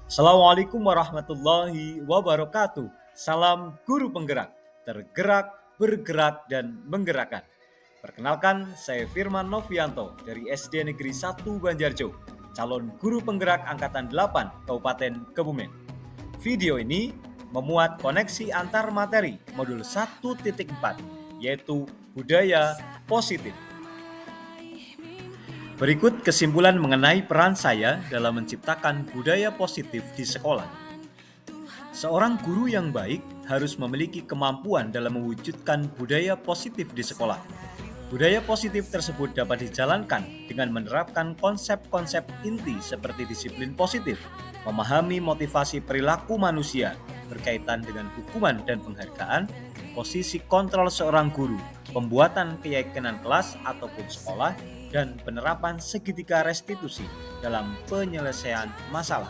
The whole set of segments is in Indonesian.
Assalamualaikum warahmatullahi wabarakatuh. Salam guru penggerak, tergerak, bergerak, dan menggerakkan. Perkenalkan, saya Firman Novianto dari SD Negeri 1 Banjarjo, calon guru penggerak Angkatan 8 Kabupaten Kebumen. Video ini memuat koneksi antar materi modul 1.4, yaitu budaya positif. Berikut kesimpulan mengenai peran saya dalam menciptakan budaya positif di sekolah. Seorang guru yang baik harus memiliki kemampuan dalam mewujudkan budaya positif di sekolah. Budaya positif tersebut dapat dijalankan dengan menerapkan konsep-konsep inti seperti disiplin positif, memahami motivasi perilaku manusia berkaitan dengan hukuman dan penghargaan, posisi kontrol seorang guru, pembuatan keyakinan kelas ataupun sekolah, dan penerapan segitiga restitusi dalam penyelesaian masalah.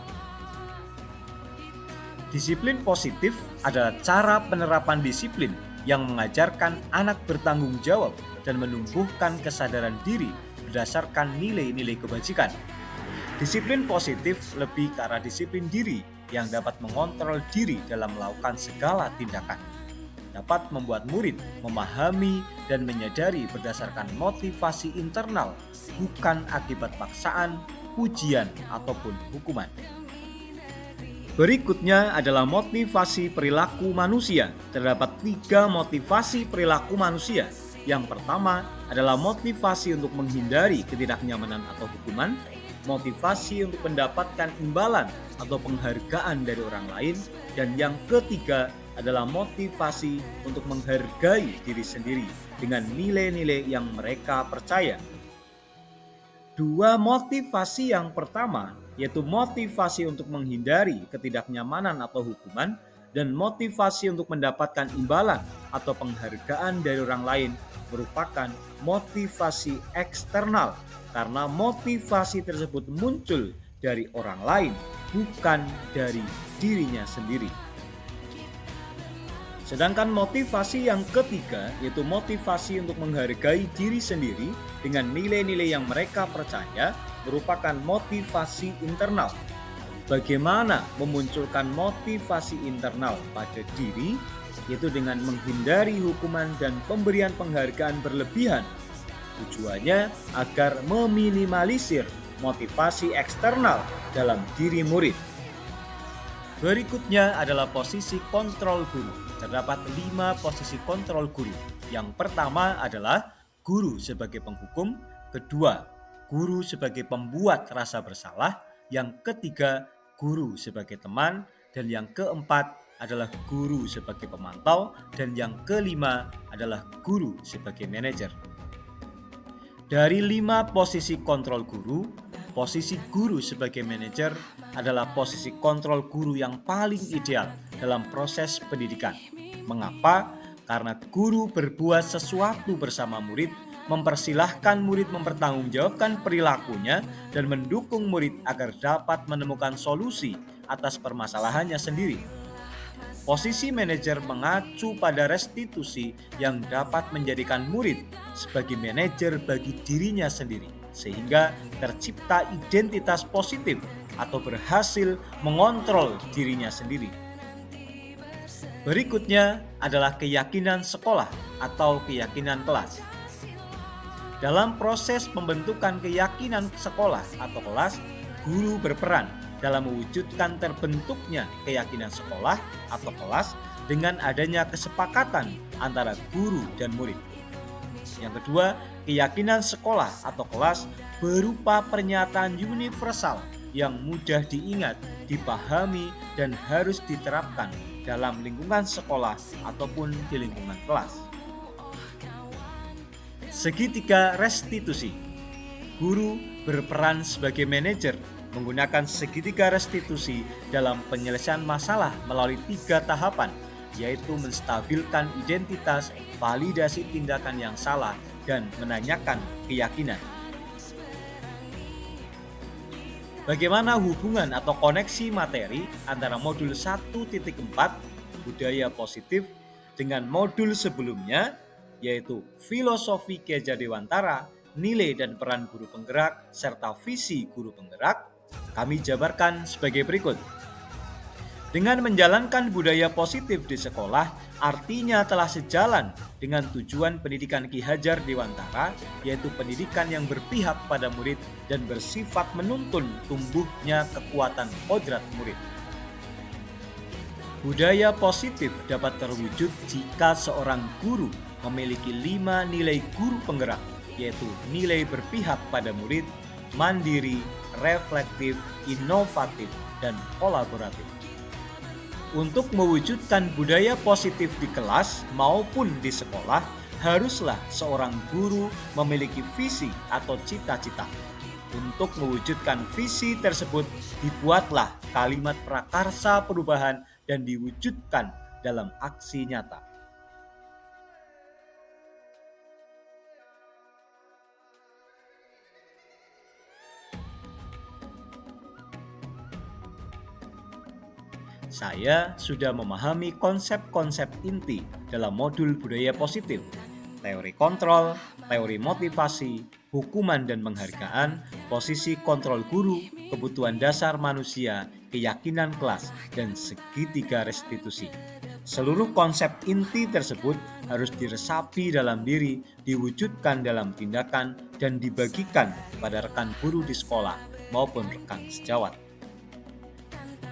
Disiplin positif adalah cara penerapan disiplin yang mengajarkan anak bertanggung jawab dan menumbuhkan kesadaran diri berdasarkan nilai-nilai kebajikan. Disiplin positif lebih ke arah disiplin diri yang dapat mengontrol diri dalam melakukan segala tindakan. Dapat membuat murid memahami dan menyadari berdasarkan motivasi internal, bukan akibat paksaan, pujian, ataupun hukuman. Berikutnya adalah motivasi perilaku manusia. Terdapat 3 motivasi perilaku manusia. Yang pertama adalah motivasi untuk menghindari ketidaknyamanan atau hukuman, motivasi untuk mendapatkan imbalan atau penghargaan dari orang lain, dan yang ketiga adalah motivasi untuk menghargai diri sendiri dengan nilai-nilai yang mereka percaya. 2 motivasi yang pertama, yaitu motivasi untuk menghindari ketidaknyamanan atau hukuman, dan motivasi untuk mendapatkan imbalan atau penghargaan dari orang lain, merupakan motivasi eksternal karena motivasi tersebut muncul dari orang lain, bukan dari dirinya sendiri. Sedangkan motivasi yang ketiga, yaitu motivasi untuk menghargai diri sendiri dengan nilai-nilai yang mereka percaya, merupakan motivasi internal. Bagaimana memunculkan motivasi internal pada diri, yaitu dengan menghindari hukuman dan pemberian penghargaan berlebihan. Tujuannya agar meminimalisir motivasi eksternal dalam diri murid. Berikutnya adalah posisi kontrol guru. Terdapat 5 posisi kontrol guru. Yang pertama adalah guru sebagai penghukum, kedua, guru sebagai pembuat rasa bersalah, yang ketiga, guru sebagai teman, dan yang keempat adalah guru sebagai pemantau, dan yang kelima adalah guru sebagai manajer. Dari 5 posisi kontrol guru, posisi guru sebagai manajer adalah posisi kontrol guru yang paling ideal dalam proses pendidikan. Mengapa? Karena guru berbuat sesuatu bersama murid, mempersilahkan murid mempertanggungjawabkan perilakunya dan mendukung murid agar dapat menemukan solusi atas permasalahannya sendiri. Posisi manajer mengacu pada restitusi yang dapat menjadikan murid sebagai manajer bagi dirinya sendiri, sehingga tercipta identitas positif atau berhasil mengontrol dirinya sendiri. Berikutnya adalah keyakinan sekolah atau keyakinan kelas. Dalam proses pembentukan keyakinan sekolah atau kelas, guru berperan dalam mewujudkan terbentuknya keyakinan sekolah atau kelas dengan adanya kesepakatan antara guru dan murid. Yang kedua, keyakinan sekolah atau kelas berupa pernyataan universal yang mudah diingat, dipahami, dan harus diterapkan dalam lingkungan sekolah ataupun di lingkungan kelas. Segitiga restitusi. Guru berperan sebagai manajer menggunakan segitiga restitusi dalam penyelesaian masalah melalui 3 tahapan, yaitu menstabilkan identitas, validasi tindakan yang salah, dan menanyakan keyakinan. Bagaimana hubungan atau koneksi materi antara modul 1.4 budaya positif dengan modul sebelumnya, yaitu filosofi Ki Hajar Dewantara, nilai dan peran guru penggerak, serta visi guru penggerak? Kami jabarkan sebagai berikut. Dengan menjalankan budaya positif di sekolah, artinya telah sejalan dengan tujuan pendidikan Ki Hajar Dewantara, yaitu pendidikan yang berpihak pada murid dan bersifat menuntun tumbuhnya kekuatan kodrat murid. Budaya positif dapat terwujud jika seorang guru memiliki 5 nilai guru penggerak, yaitu nilai berpihak pada murid, mandiri, reflektif, inovatif, dan kolaboratif. Untuk mewujudkan budaya positif di kelas maupun di sekolah, haruslah seorang guru memiliki visi atau cita-cita. Untuk mewujudkan visi tersebut, dibuatlah kalimat prakarsa perubahan dan diwujudkan dalam aksi nyata. Saya sudah memahami konsep-konsep inti dalam modul budaya positif, teori kontrol, teori motivasi, hukuman dan penghargaan, posisi kontrol guru, kebutuhan dasar manusia, keyakinan kelas, dan segitiga restitusi. Seluruh konsep inti tersebut harus diresapi dalam diri, diwujudkan dalam tindakan, dan dibagikan pada rekan guru di sekolah maupun rekan sejawat.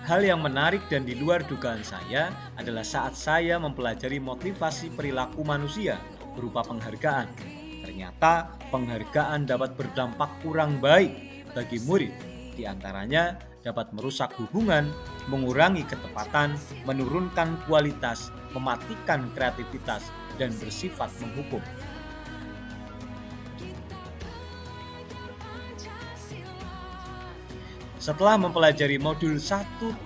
Hal yang menarik dan di luar dugaan saya adalah saat saya mempelajari motivasi perilaku manusia berupa penghargaan. Ternyata penghargaan dapat berdampak kurang baik bagi murid. Di antaranya dapat merusak hubungan, mengurangi ketepatan, menurunkan kualitas, mematikan kreativitas, dan bersifat menghukum. Setelah mempelajari modul 1.4,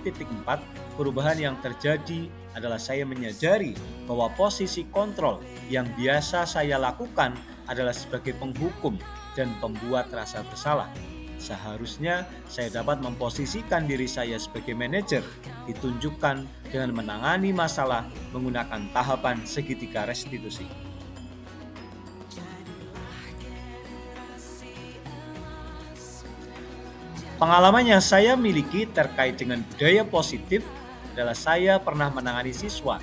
perubahan yang terjadi adalah saya menyadari bahwa posisi kontrol yang biasa saya lakukan adalah sebagai penghukum dan pembuat rasa bersalah. Seharusnya saya dapat memposisikan diri saya sebagai manajer, ditunjukkan dengan menangani masalah menggunakan tahapan segitiga restitusi. Pengalaman yang saya miliki terkait dengan budaya positif adalah saya pernah menangani siswa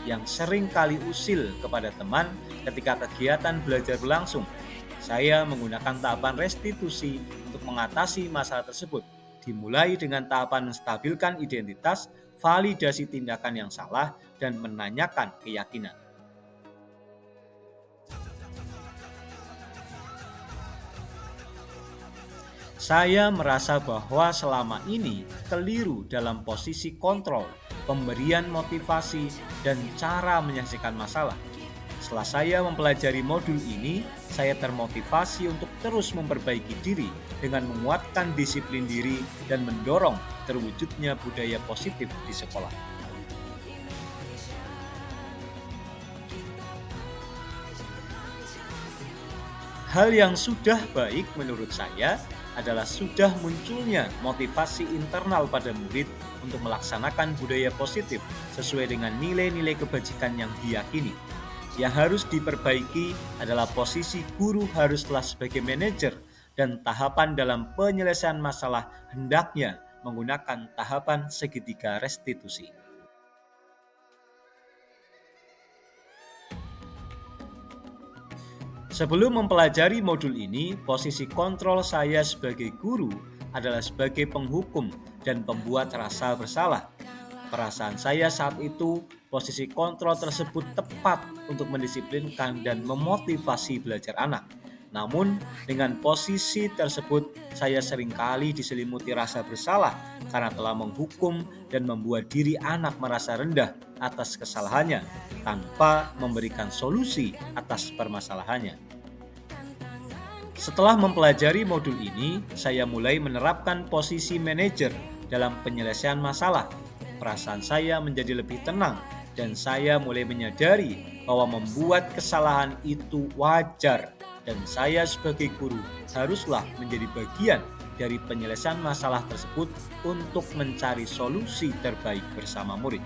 yang sering kali usil kepada teman ketika kegiatan belajar berlangsung. Saya menggunakan tahapan restitusi untuk mengatasi masalah tersebut, dimulai dengan tahapan menstabilkan identitas, validasi tindakan yang salah, dan menanyakan keyakinan. Saya merasa bahwa selama ini keliru dalam posisi kontrol, pemberian motivasi, dan cara menyaksikan masalah. Setelah saya mempelajari modul ini, saya termotivasi untuk terus memperbaiki diri dengan menguatkan disiplin diri dan mendorong terwujudnya budaya positif di sekolah. Hal yang sudah baik menurut saya adalah sudah munculnya motivasi internal pada murid untuk melaksanakan budaya positif sesuai dengan nilai-nilai kebajikan yang diyakini. Yang harus diperbaiki adalah posisi guru haruslah sebagai manajer dan tahapan dalam penyelesaian masalah hendaknya menggunakan tahapan segitiga restitusi. Sebelum mempelajari modul ini, posisi kontrol saya sebagai guru adalah sebagai penghukum dan pembuat rasa bersalah. Perasaan saya saat itu, posisi kontrol tersebut tepat untuk mendisiplinkan dan memotivasi belajar anak. Namun, dengan posisi tersebut, saya seringkali diselimuti rasa bersalah karena telah menghukum dan membuat diri anak merasa rendah atas kesalahannya tanpa memberikan solusi atas permasalahannya. Setelah mempelajari modul ini, saya mulai menerapkan posisi manajer dalam penyelesaian masalah. Perasaan saya menjadi lebih tenang dan saya mulai menyadari bahwa membuat kesalahan itu wajar dan saya sebagai guru haruslah menjadi bagian dari penyelesaian masalah tersebut untuk mencari solusi terbaik bersama murid.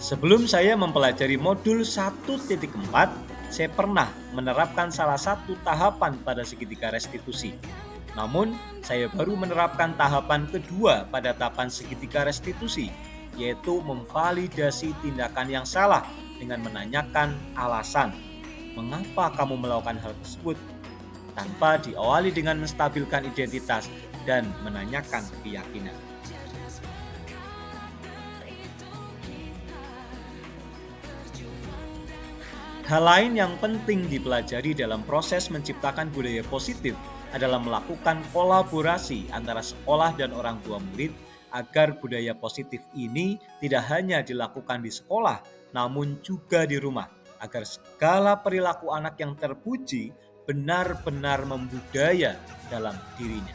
Sebelum saya mempelajari modul 1.4, saya pernah menerapkan salah satu tahapan pada segitiga restitusi. Namun, saya baru menerapkan tahapan kedua pada tahapan segitiga restitusi, yaitu memvalidasi tindakan yang salah dengan menanyakan alasan mengapa kamu melakukan hal tersebut, tanpa diawali dengan menstabilkan identitas dan menanyakan keyakinan. Hal lain yang penting dipelajari dalam proses menciptakan budaya positif adalah melakukan kolaborasi antara sekolah dan orang tua murid agar budaya positif ini tidak hanya dilakukan di sekolah, namun juga di rumah, agar segala perilaku anak yang terpuji benar-benar membudaya dalam dirinya.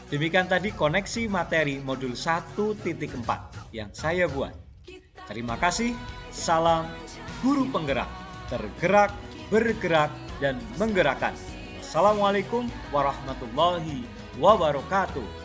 Demikian tadi koneksi materi modul 1.4 yang saya buat. Terima kasih, salam guru penggerak, tergerak, bergerak, dan menggerakkan. Assalamualaikum warahmatullahi wabarakatuh.